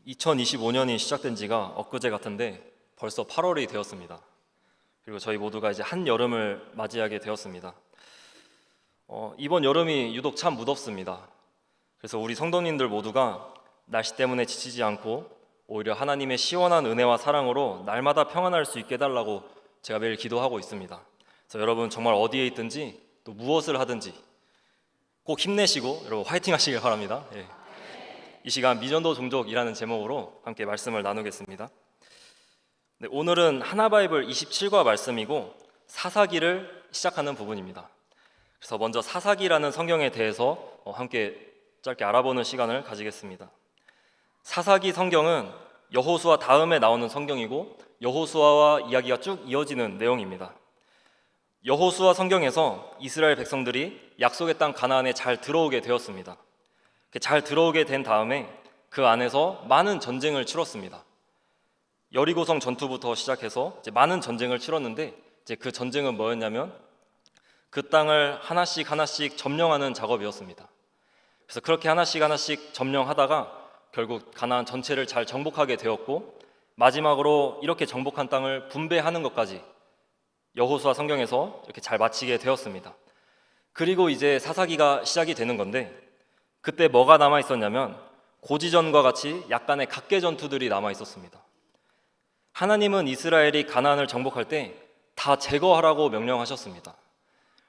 2025년이 시작된 지가 엊그제 같은데 벌써 8월이 되었습니다. 그리고 저희 모두가 이제 한여름을 맞이하게 되었습니다. 이번 여름이 유독 참 무덥습니다. 그래서 우리 성도님들 모두가 날씨 때문에 지치지 않고 오히려 하나님의 시원한 은혜와 사랑으로 날마다 평안할 수 있게 해달라고 제가 매일 기도하고 있습니다. 그래서 여러분 정말 어디에 있든지 또 무엇을 하든지 꼭 힘내시고 여러분 화이팅 하시길 바랍니다. 이 시간 미전도 종족이라는 제목으로 함께 말씀을 나누겠습니다. 네, 오늘은 하나바이블 27과 말씀이고 사사기를 시작하는 부분입니다. 그래서 먼저 사사기라는 성경에 대해서 함께 짧게 알아보는 시간을 가지겠습니다. 사사기 성경은 여호수아 다음에 나오는 성경이고 여호수아와 이야기가 쭉 이어지는 내용입니다. 여호수아 성경에서 이스라엘 백성들이 약속의 땅 가나안에 잘 들어오게 되었습니다. 잘 들어오게 된 다음에 그 안에서 많은 전쟁을 치렀습니다. 여리고성 전투부터 시작해서 이제 많은 전쟁을 치렀는데 이제 그 전쟁은 뭐였냐면 그 땅을 하나씩 점령하는 작업이었습니다. 그래서 그렇게 하나씩 점령하다가 결국 가나안 전체를 잘 정복하게 되었고 마지막으로 이렇게 정복한 땅을 분배하는 것까지 여호수아 성경에서 이렇게 잘 마치게 되었습니다. 그리고 이제 사사기가 시작이 되는 건데 그때 뭐가 남아 있었냐면 고지전과 같이 약간의 각계 전투들이 남아 있었습니다. 하나님은 이스라엘이 가나안을 정복할 때 다 제거하라고 명령하셨습니다.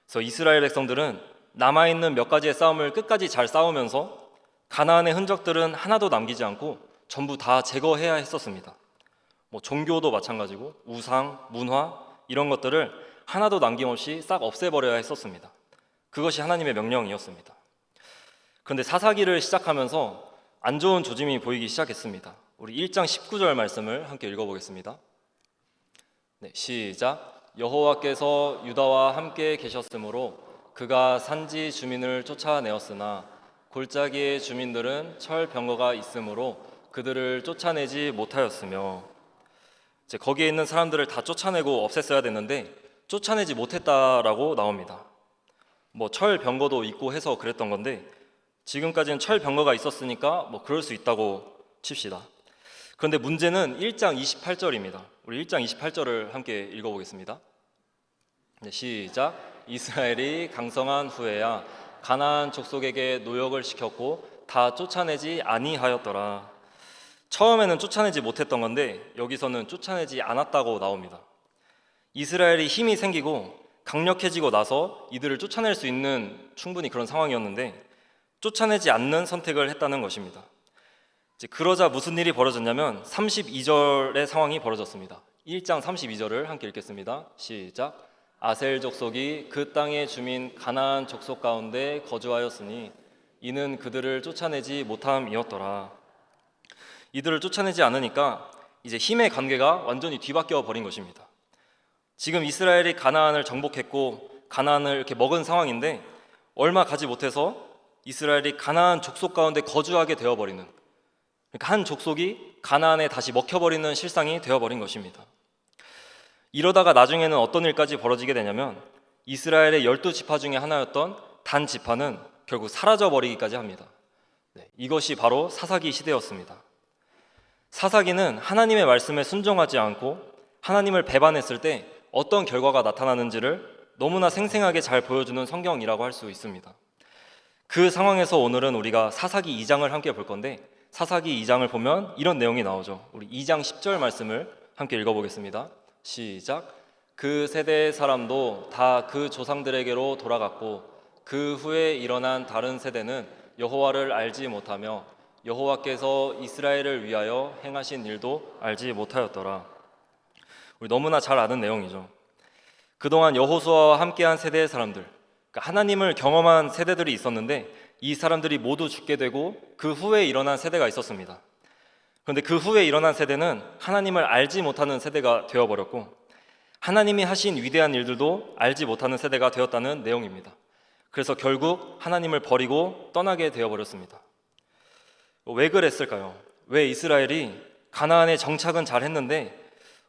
그래서 이스라엘 백성들은 남아있는 몇 가지의 싸움을 끝까지 잘 싸우면서 가나안의 흔적들은 하나도 남기지 않고 전부 다 제거해야 했었습니다. 종교도 마찬가지고 우상, 문화 이런 것들을 하나도 남김없이 싹 없애버려야 했었습니다. 그것이 하나님의 명령이었습니다. 그런데 사사기를 시작하면서 안 좋은 조짐이 보이기 시작했습니다. 우리 1장 19절 말씀을 함께 읽어보겠습니다. 네, 시작. 여호와께서 유다와 함께 계셨으므로 그가 산지 주민을 쫓아내었으나 골짜기의 주민들은 철 병거가 있으므로 그들을 쫓아내지 못하였으며, 이제 거기에 있는 사람들을 다 쫓아내고 없앴어야 됐는데 쫓아내지 못했다라고 나옵니다. 철 병거도 있고 해서 그랬던 건데 지금까지는 철 병거가 있었으니까 그럴 수 있다고 칩시다. 그런데 문제는 1장 28절입니다. 우리 1장 28절을 함께 읽어보겠습니다. 네, 시작. 이스라엘이 강성한 후에야 가나안 족속에게 노역을 시켰고 다 쫓아내지 아니하였더라. 처음에는 쫓아내지 못했던 건데 여기서는 쫓아내지 않았다고 나옵니다. 이스라엘이 힘이 생기고 강력해지고 나서 이들을 쫓아낼 수 있는 충분히 그런 상황이었는데 쫓아내지 않는 선택을 했다는 것입니다. 그러자 무슨 일이 벌어졌냐면 32절의 상황이 벌어졌습니다. 1장 32절을 함께 읽겠습니다. 시작. 아셀 족속이 그 땅의 주민 가나안 족속 가운데 거주하였으니 이는 그들을 쫓아내지 못함이었더라. 이들을 쫓아내지 않으니까 이제 힘의 관계가 완전히 뒤바뀌어 버린 것입니다. 지금 이스라엘이 가나안을 정복했고 가나안을 이렇게 먹은 상황인데 얼마 가지 못해서 이스라엘이 가나안 족속 가운데 거주하게 되어버리는, 그러니까 한 족속이 가나안에 다시 먹혀버리는 실상이 되어버린 것입니다. 이러다가 나중에는 어떤 일까지 벌어지게 되냐면 이스라엘의 12지파 중에 하나였던 단 지파는 결국 사라져버리기까지 합니다. 이것이 바로 사사기 시대였습니다. 사사기는 하나님의 말씀에 순종하지 않고 하나님을 배반했을 때 어떤 결과가 나타나는지를 너무나 생생하게 잘 보여주는 성경이라고 할 수 있습니다. 그 상황에서 오늘은 우리가 사사기 2장을 함께 볼 건데 사사기 2장을 보면 이런 내용이 나오죠. 우리 2장 10절 말씀을 함께 읽어보겠습니다. 시작. 그 세대의 사람도 다 그 조상들에게로 돌아갔고 그 후에 일어난 다른 세대는 여호와를 알지 못하며 여호와께서 이스라엘을 위하여 행하신 일도 알지 못하였더라. 우리 너무나 잘 아는 내용이죠. 그동안 여호수아와 함께한 세대의 사람들, 그러니까 하나님을 경험한 세대들이 있었는데 이 사람들이 모두 죽게 되고 그 후에 일어난 세대가 있었습니다. 그런데 그 후에 일어난 세대는 하나님을 알지 못하는 세대가 되어버렸고 하나님이 하신 위대한 일들도 알지 못하는 세대가 되었다는 내용입니다. 그래서 결국 하나님을 버리고 떠나게 되어버렸습니다. 왜 그랬을까요? 왜 이스라엘이 가나안에 정착은 잘 했는데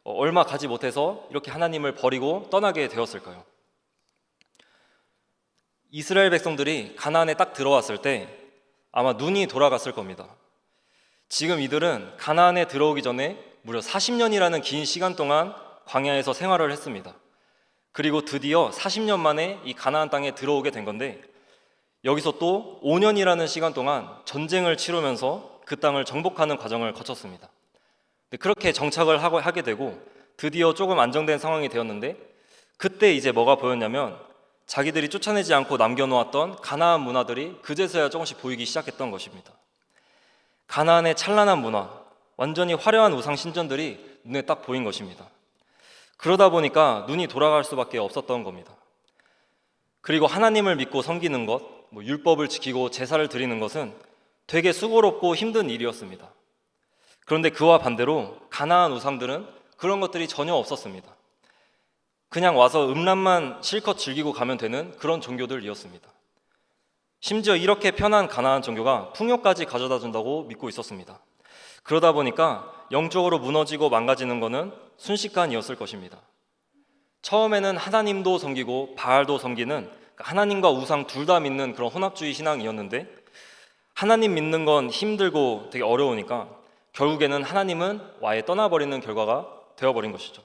얼마 가지 못해서 이렇게 하나님을 버리고 떠나게 되었을까요? 이스라엘 백성들이 가나안에 딱 들어왔을 때 아마 눈이 돌아갔을 겁니다. 지금 이들은 가나안에 들어오기 전에 무려 40년이라는 긴 시간 동안 광야에서 생활을 했습니다. 그리고 드디어 40년 만에 이 가나안 땅에 들어오게 된 건데, 여기서 또 5년이라는 시간 동안 전쟁을 치르면서 그 땅을 정복하는 과정을 거쳤습니다. 그렇게 정착을 하게 되고 드디어 조금 안정된 상황이 되었는데, 그때 이제 뭐가 보였냐면 자기들이 쫓아내지 않고 남겨놓았던 가나안 문화들이 그제서야 조금씩 보이기 시작했던 것입니다. 가나안의 찬란한 문화, 완전히 화려한 우상 신전들이 눈에 딱 보인 것입니다. 그러다 보니까 눈이 돌아갈 수밖에 없었던 겁니다. 그리고 하나님을 믿고 섬기는 것, 율법을 지키고 제사를 드리는 것은 되게 수고롭고 힘든 일이었습니다. 그런데 그와 반대로 가나안 우상들은 그런 것들이 전혀 없었습니다. 그냥 와서 음란만 실컷 즐기고 가면 되는 그런 종교들이었습니다. 심지어 이렇게 편한 가나안 종교가 풍요까지 가져다 준다고 믿고 있었습니다. 그러다 보니까 영적으로 무너지고 망가지는 것은 순식간이었을 것입니다. 처음에는 하나님도 섬기고 바알도 섬기는, 하나님과 우상 둘 다 믿는 그런 혼합주의 신앙이었는데, 하나님 믿는 건 힘들고 되게 어려우니까 결국에는 하나님은 아예 떠나버리는 결과가 되어버린 것이죠.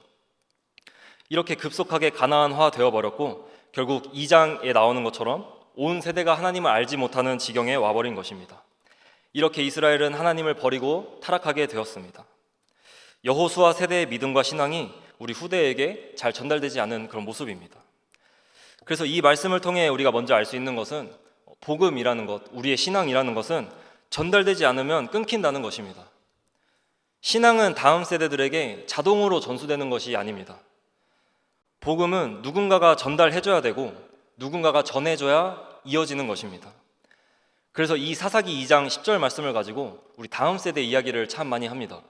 이렇게 급속하게 가나안화 되어버렸고, 결국 2장에 나오는 것처럼 온 세대가 하나님을 알지 못하는 지경에 와버린 것입니다. 이렇게 이스라엘은 하나님을 버리고 타락하게 되었습니다. 여호수아 세대의 믿음과 신앙이 우리 후대에게 잘 전달되지 않은 그런 모습입니다. 그래서 이 말씀을 통해 우리가 먼저 알 수 있는 것은, 복음이라는 것, 우리의 신앙이라는 것은 전달되지 않으면 끊긴다는 것입니다. 신앙은 다음 세대들에게 자동으로 전수되는 것이 아닙니다. 복음은 누군가가 전달해줘야 되고 누군가가 전해줘야 이어지는 것입니다. 그래서 이 사사기 2장 10절 말씀을 가지고 우리 다음 세대 이야기를 참 많이 합니다.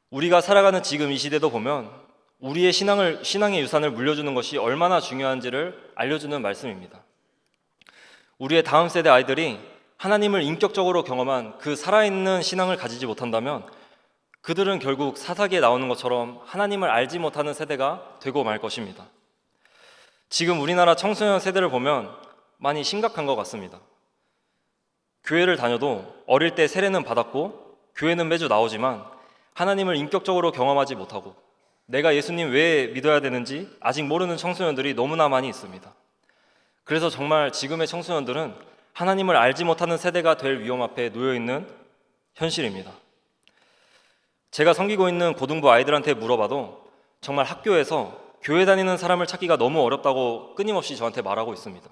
우리가 살아가는 지금 이 시대도 보면 우리의 신앙의 유산을 물려주는 것이 얼마나 중요한지를 알려주는 말씀입니다. 우리의 다음 세대 아이들이 하나님을 인격적으로 경험한 그 살아있는 신앙을 가지지 못한다면 그들은 결국 사사기에 나오는 것처럼 하나님을 알지 못하는 세대가 되고 말 것입니다. 지금 우리나라 청소년 세대를 보면 많이 심각한 것 같습니다. 교회를 다녀도 어릴 때 세례는 받았고 교회는 매주 나오지만 하나님을 인격적으로 경험하지 못하고 내가 예수님 왜 믿어야 되는지 아직 모르는 청소년들이 너무나 많이 있습니다. 그래서 정말 지금의 청소년들은 하나님을 알지 못하는 세대가 될 위험 앞에 놓여있는 현실입니다. 제가 섬기고 있는 고등부 아이들한테 물어봐도 정말 학교에서 교회 다니는 사람을 찾기가 너무 어렵다고 끊임없이 저한테 말하고 있습니다.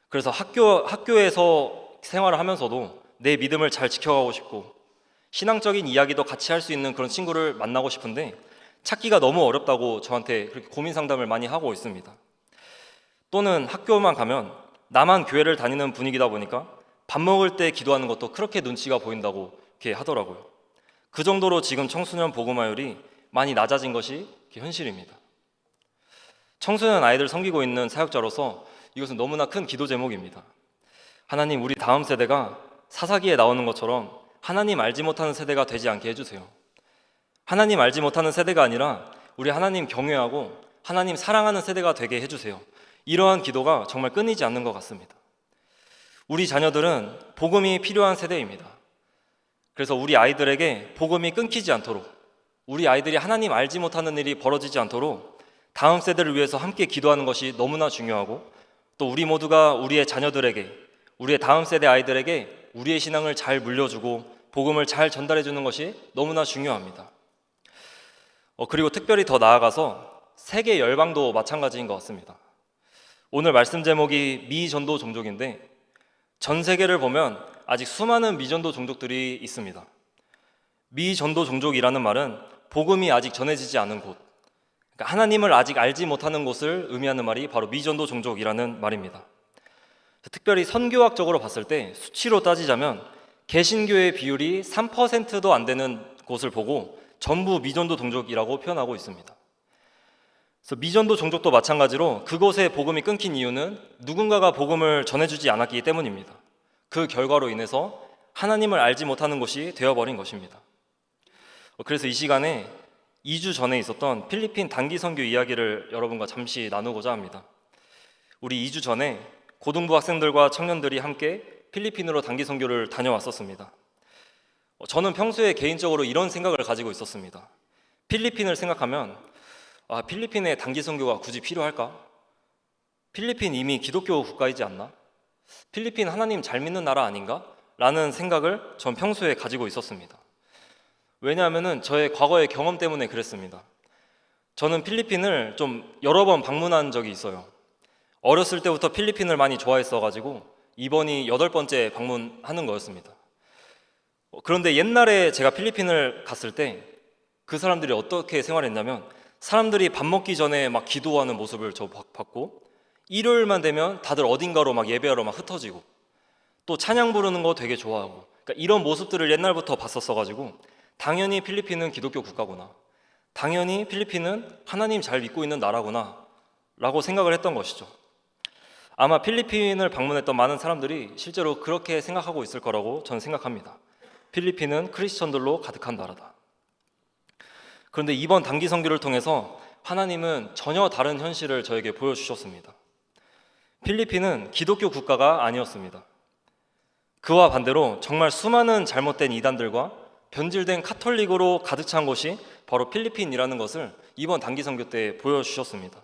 그래서 학교에서 생활을 하면서도 내 믿음을 잘 지켜가고 싶고 신앙적인 이야기도 같이 할 수 있는 그런 친구를 만나고 싶은데 찾기가 너무 어렵다고 저한테 그렇게 고민 상담을 많이 하고 있습니다. 또는 학교만 가면 나만 교회를 다니는 분위기다 보니까 밥 먹을 때 기도하는 것도 그렇게 눈치가 보인다고 이렇게 하더라고요. 그 정도로 지금 청소년 복음화율이 많이 낮아진 것이 현실입니다. 청소년 아이들 섬기고 있는 사역자로서 이것은 너무나 큰 기도 제목입니다. 하나님, 우리 다음 세대가 사사기에 나오는 것처럼 하나님 알지 못하는 세대가 되지 않게 해주세요. 하나님 알지 못하는 세대가 아니라 우리 하나님 경외하고 하나님 사랑하는 세대가 되게 해주세요. 이러한 기도가 정말 끊이지 않는 것 같습니다. 우리 자녀들은 복음이 필요한 세대입니다. 그래서 우리 아이들에게 복음이 끊기지 않도록, 우리 아이들이 하나님 알지 못하는 일이 벌어지지 않도록 다음 세대를 위해서 함께 기도하는 것이 너무나 중요하고, 또 우리 모두가 우리의 자녀들에게, 우리의 다음 세대 아이들에게 우리의 신앙을 잘 물려주고 복음을 잘 전달해 주는 것이 너무나 중요합니다. 그리고 특별히 더 나아가서 세계 열방도 마찬가지인 것 같습니다. 오늘 말씀 제목이 미전도 종족인데 전 세계를 보면 아직 수많은 미전도 종족들이 있습니다. 미전도 종족이라는 말은 복음이 아직 전해지지 않은 곳, 그러니까 하나님을 아직 알지 못하는 곳을 의미하는 말이 바로 미전도 종족이라는 말입니다. 특별히 선교학적으로 봤을 때 수치로 따지자면 개신교의 비율이 3%도 안 되는 곳을 보고 전부 미전도 종족이라고 표현하고 있습니다. 그래서 미전도 종족도 마찬가지로 그곳에 복음이 끊긴 이유는 누군가가 복음을 전해주지 않았기 때문입니다. 그 결과로 인해서 하나님을 알지 못하는 곳이 되어버린 것입니다. 그래서 이 시간에 2주 전에 있었던 필리핀 단기 선교 이야기를 여러분과 잠시 나누고자 합니다. 우리 2주 전에 고등부 학생들과 청년들이 함께 필리핀으로 단기 선교를 다녀왔었습니다. 저는 평소에 개인적으로 이런 생각을 가지고 있었습니다. 필리핀을 생각하면 필리핀에 단기 선교가 굳이 필요할까? 필리핀 이미 기독교 국가이지 않나? 필리핀 하나님 잘 믿는 나라 아닌가? 라는 생각을 전 평소에 가지고 있었습니다. 왜냐하면 저의 과거의 경험 때문에 그랬습니다. 저는 필리핀을 좀 여러 번 방문한 적이 있어요. 어렸을 때부터 필리핀을 많이 좋아했어가지고 이번이 8번째 방문하는 거였습니다. 그런데 옛날에 제가 필리핀을 갔을 때 그 사람들이 어떻게 생활했냐면 사람들이 밥 먹기 전에 막 기도하는 모습을 저 봤고, 일요일만 되면 다들 어딘가로 막 예배하러 막 흩어지고, 또 찬양 부르는 거 되게 좋아하고, 그러니까 이런 모습들을 옛날부터 봤었어가지고 당연히 필리핀은 기독교 국가구나, 당연히 필리핀은 하나님 잘 믿고 있는 나라구나 라고 생각을 했던 것이죠. 아마 필리핀을 방문했던 많은 사람들이 실제로 그렇게 생각하고 있을 거라고 저는 생각합니다. 필리핀은 크리스천들로 가득한 나라다. 그런데 이번 단기 선교를 통해서 하나님은 전혀 다른 현실을 저에게 보여주셨습니다. 필리핀은 기독교 국가가 아니었습니다. 그와 반대로 정말 수많은 잘못된 이단들과 변질된 카톨릭으로 가득 찬 곳이 바로 필리핀이라는 것을 이번 단기 선교 때 보여주셨습니다.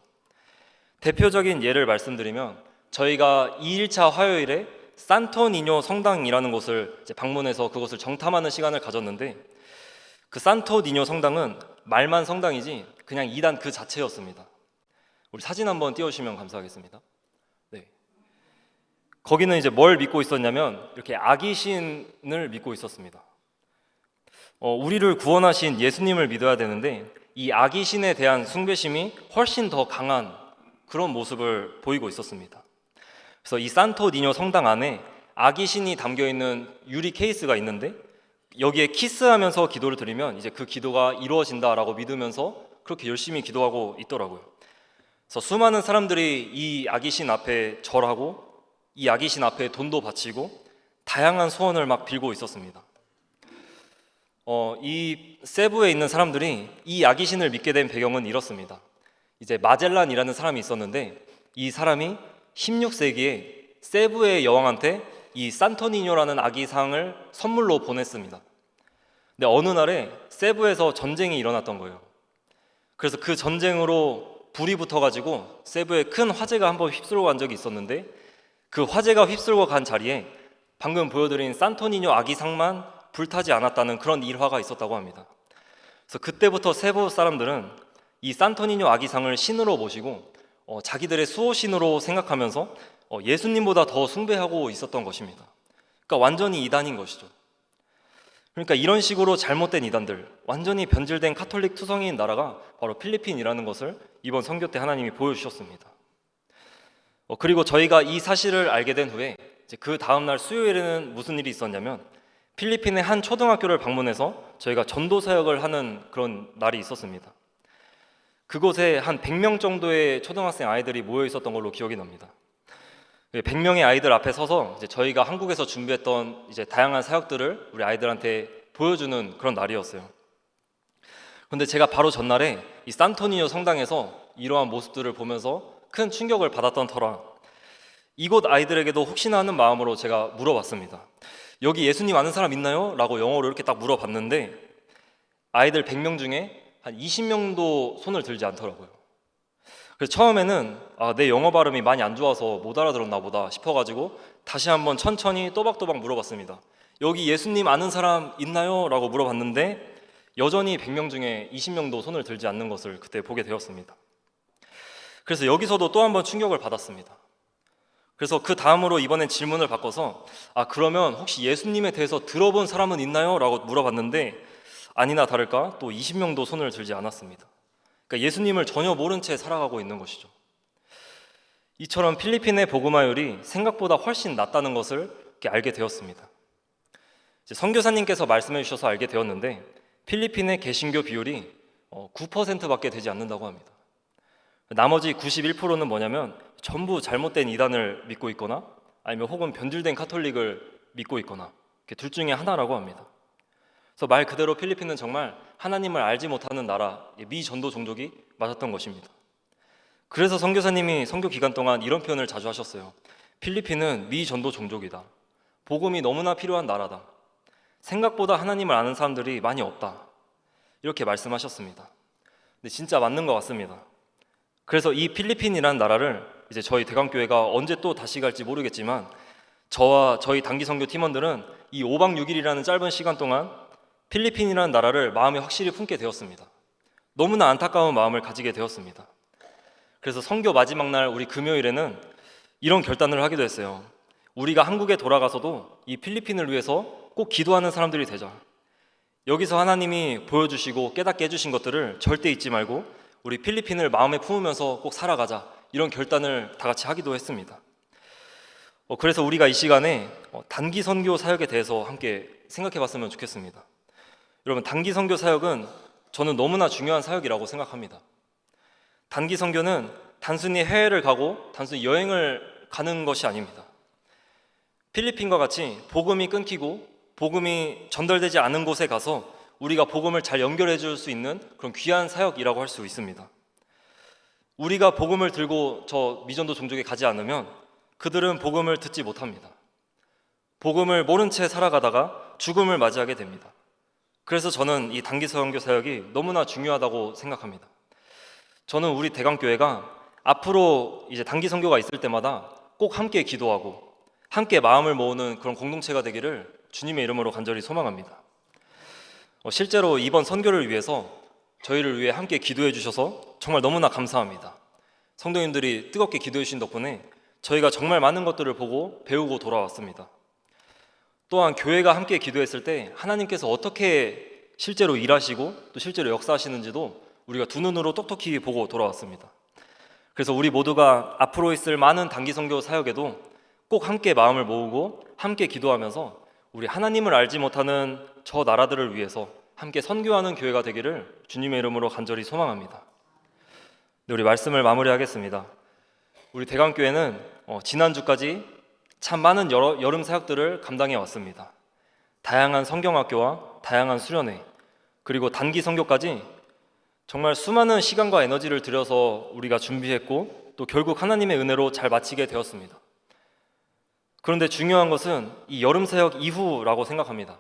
대표적인 예를 말씀드리면 저희가 2일차 화요일에 산토니뇨 성당이라는 곳을 방문해서 그곳을 정탐하는 시간을 가졌는데, 그 산토니뇨 성당은 말만 성당이지 그냥 이단 그 자체였습니다. 우리 사진 한번 띄워주시면 감사하겠습니다. 네. 거기는 이제 뭘 믿고 있었냐면 이렇게 아기 신을 믿고 있었습니다. 우리를 구원하신 예수님을 믿어야 되는데 이 아기 신에 대한 숭배심이 훨씬 더 강한 그런 모습을 보이고 있었습니다. 그래서 이 산토니뇨 성당 안에 아기 신이 담겨 있는 유리 케이스가 있는데 여기에 키스하면서 기도를 드리면 이제 그 기도가 이루어진다라고 믿으면서 그렇게 열심히 기도하고 있더라고요. 그래서 수많은 사람들이 이 아기 신 앞에 절하고 이 아기 신 앞에 돈도 바치고 다양한 소원을 막 빌고 있었습니다. 이 세부에 있는 사람들이 이 아기 신을 믿게 된 배경은 이렇습니다. 이제 마젤란이라는 사람이 있었는데 이 사람이 16세기에 세부의 여왕한테 이 산토니뇨라는 아기상을 선물로 보냈습니다. 근데 어느 날에 세부에서 전쟁이 일어났던 거예요. 그래서 그 전쟁으로 불이 붙어가지고 세부에 큰 화재가 한번 휩쓸고 간 적이 있었는데, 그 화재가 휩쓸고 간 자리에 방금 보여드린 산토니뇨 아기상만 불타지 않았다는 그런 일화가 있었다고 합니다. 그래서 그때부터 세부 사람들은 이 산토니뇨 아기상을 신으로 모시고 자기들의 수호신으로 생각하면서 예수님보다 더 숭배하고 있었던 것입니다. 그러니까 완전히 이단인 것이죠. 그러니까 이런 식으로 잘못된 이단들, 완전히 변질된 카톨릭 투성이인 나라가 바로 필리핀이라는 것을 이번 선교 때 하나님이 보여주셨습니다. 그리고 저희가 이 사실을 알게 된 후에 이제 그 다음날 수요일에는 무슨 일이 있었냐면 필리핀의 한 초등학교를 방문해서 저희가 전도 사역을 하는 그런 날이 있었습니다. 그곳에 한 100명 정도의 초등학생 아이들이 모여 있었던 걸로 기억이 납니다. 100명의 아이들 앞에 서서 이제 저희가 한국에서 준비했던 이제 다양한 사역들을 우리 아이들한테 보여주는 그런 날이었어요. 그런데 제가 바로 전날에 이 산토니뇨 성당에서 이러한 모습들을 보면서 큰 충격을 받았던 터라 이곳 아이들에게도 혹시나 하는 마음으로 제가 물어봤습니다. 여기 예수님 아는 사람 있나요? 라고 영어로 이렇게 딱 물어봤는데 아이들 100명 중에 한 20명도 손을 들지 않더라고요. 그래서 처음에는 내 영어 발음이 많이 안 좋아서 못 알아들었나 보다 싶어가지고 다시 한번 천천히 또박또박 물어봤습니다. 여기 예수님 아는 사람 있나요? 라고 물어봤는데 여전히 100명 중에 20명도 손을 들지 않는 것을 그때 보게 되었습니다. 그래서 여기서도 또 한 번 충격을 받았습니다. 그래서 그 다음으로 이번엔 질문을 바꿔서 그러면 혹시 예수님에 대해서 들어본 사람은 있나요? 라고 물어봤는데 아니나 다를까 또 20명도 손을 들지 않았습니다. 그러니까 예수님을 전혀 모른 채 살아가고 있는 것이죠. 이처럼 필리핀의 복음화율이 생각보다 훨씬 낮다는 것을 이렇게 알게 되었습니다. 선교사님께서 말씀해 주셔서 알게 되었는데 필리핀의 개신교 비율이 9%밖에 되지 않는다고 합니다. 나머지 91%는 뭐냐면 전부 잘못된 이단을 믿고 있거나 아니면 혹은 변질된 카톨릭을 믿고 있거나 둘 중에 하나라고 합니다. 그래서 말 그대로 필리핀은 정말 하나님을 알지 못하는 나라, 미전도 종족이 맞았던 것입니다. 그래서 선교사님이 선교 기간 동안 이런 표현을 자주 하셨어요. 필리핀은 미전도 종족이다. 복음이 너무나 필요한 나라다. 생각보다 하나님을 아는 사람들이 많이 없다. 이렇게 말씀하셨습니다. 근데 진짜 맞는 것 같습니다. 그래서 이 필리핀이라는 나라를 이제 저희 대강교회가 언제 또 다시 갈지 모르겠지만 저와 저희 단기 선교 팀원들은 이 5박 6일이라는 짧은 시간 동안 필리핀이라는 나라를 마음에 확실히 품게 되었습니다. 너무나 안타까운 마음을 가지게 되었습니다. 그래서 선교 마지막 날 우리 금요일에는 이런 결단을 하기도 했어요. 우리가 한국에 돌아가서도 이 필리핀을 위해서 꼭 기도하는 사람들이 되자. 여기서 하나님이 보여주시고 깨닫게 해주신 것들을 절대 잊지 말고 우리 필리핀을 마음에 품으면서 꼭 살아가자. 이런 결단을 다 같이 하기도 했습니다. 그래서 우리가 이 시간에 단기 선교 사역에 대해서 함께 생각해 봤으면 좋겠습니다. 여러분, 단기 선교 사역은 저는 너무나 중요한 사역이라고 생각합니다. 단기 선교는 단순히 해외를 가고 단순히 여행을 가는 것이 아닙니다. 필리핀과 같이 복음이 끊기고 복음이 전달되지 않은 곳에 가서 우리가 복음을 잘 연결해 줄 수 있는 그런 귀한 사역이라고 할 수 있습니다. 우리가 복음을 들고 저 미전도 종족에 가지 않으면 그들은 복음을 듣지 못합니다. 복음을 모른 채 살아가다가 죽음을 맞이하게 됩니다. 그래서 저는 이 단기 선교 사역이 너무나 중요하다고 생각합니다. 저는 우리 대강교회가 앞으로 이제 단기 선교가 있을 때마다 꼭 함께 기도하고 함께 마음을 모으는 그런 공동체가 되기를 주님의 이름으로 간절히 소망합니다. 실제로 이번 선교를 위해서 저희를 위해 함께 기도해 주셔서 정말 너무나 감사합니다. 성도님들이 뜨겁게 기도해 주신 덕분에 저희가 정말 많은 것들을 보고 배우고 돌아왔습니다. 또한 교회가 함께 기도했을 때 하나님께서 어떻게 실제로 일하시고 또 실제로 역사하시는지도 우리가 두 눈으로 똑똑히 보고 돌아왔습니다. 그래서 우리 모두가 앞으로 있을 많은 단기 선교 사역에도 꼭 함께 마음을 모으고 함께 기도하면서 우리 하나님을 알지 못하는 저 나라들을 위해서 함께 선교하는 교회가 되기를 주님의 이름으로 간절히 소망합니다. 네, 우리 말씀을 마무리하겠습니다. 우리 대강교회는 지난주까지 참 많은 여름 사역들을 감당해 왔습니다. 다양한 성경학교와 다양한 수련회, 그리고 단기 선교까지 정말 수많은 시간과 에너지를 들여서 우리가 준비했고 또 결국 하나님의 은혜로 잘 마치게 되었습니다. 그런데 중요한 것은 이 여름 사역 이후라고 생각합니다.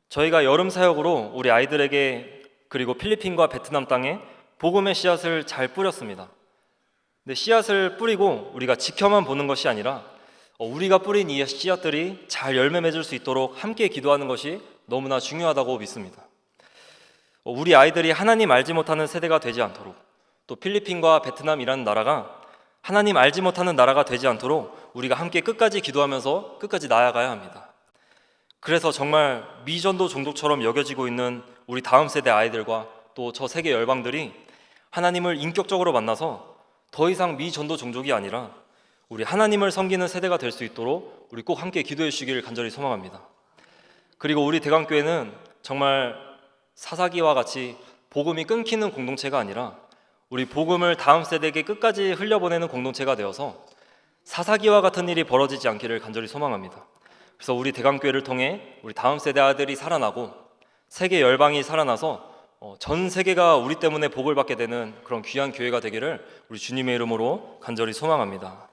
저희가 여름 사역으로 우리 아이들에게 그리고 필리핀과 베트남 땅에 복음의 씨앗을 잘 뿌렸습니다. 근데 씨앗을 뿌리고 우리가 지켜만 보는 것이 아니라 우리가 뿌린 이 씨앗들이 잘 열매 맺을 수 있도록 함께 기도하는 것이 너무나 중요하다고 믿습니다. 우리 아이들이 하나님 알지 못하는 세대가 되지 않도록 또 필리핀과 베트남이라는 나라가 하나님 알지 못하는 나라가 되지 않도록 우리가 함께 끝까지 기도하면서 끝까지 나아가야 합니다. 그래서 정말 미전도 종족처럼 여겨지고 있는 우리 다음 세대 아이들과 또 저 세계 열방들이 하나님을 인격적으로 만나서 더 이상 미전도 종족이 아니라 우리 하나님을 섬기는 세대가 될 수 있도록 우리 꼭 함께 기도해 주시길 간절히 소망합니다. 그리고 우리 대강교회는 정말 사사기와 같이 복음이 끊기는 공동체가 아니라 우리 복음을 다음 세대에게 끝까지 흘려보내는 공동체가 되어서 사사기와 같은 일이 벌어지지 않기를 간절히 소망합니다. 그래서 우리 대강교회를 통해 우리 다음 세대 아들이 살아나고 세계 열방이 살아나서 전 세계가 우리 때문에 복을 받게 되는 그런 귀한 교회가 되기를 우리 주님의 이름으로 간절히 소망합니다.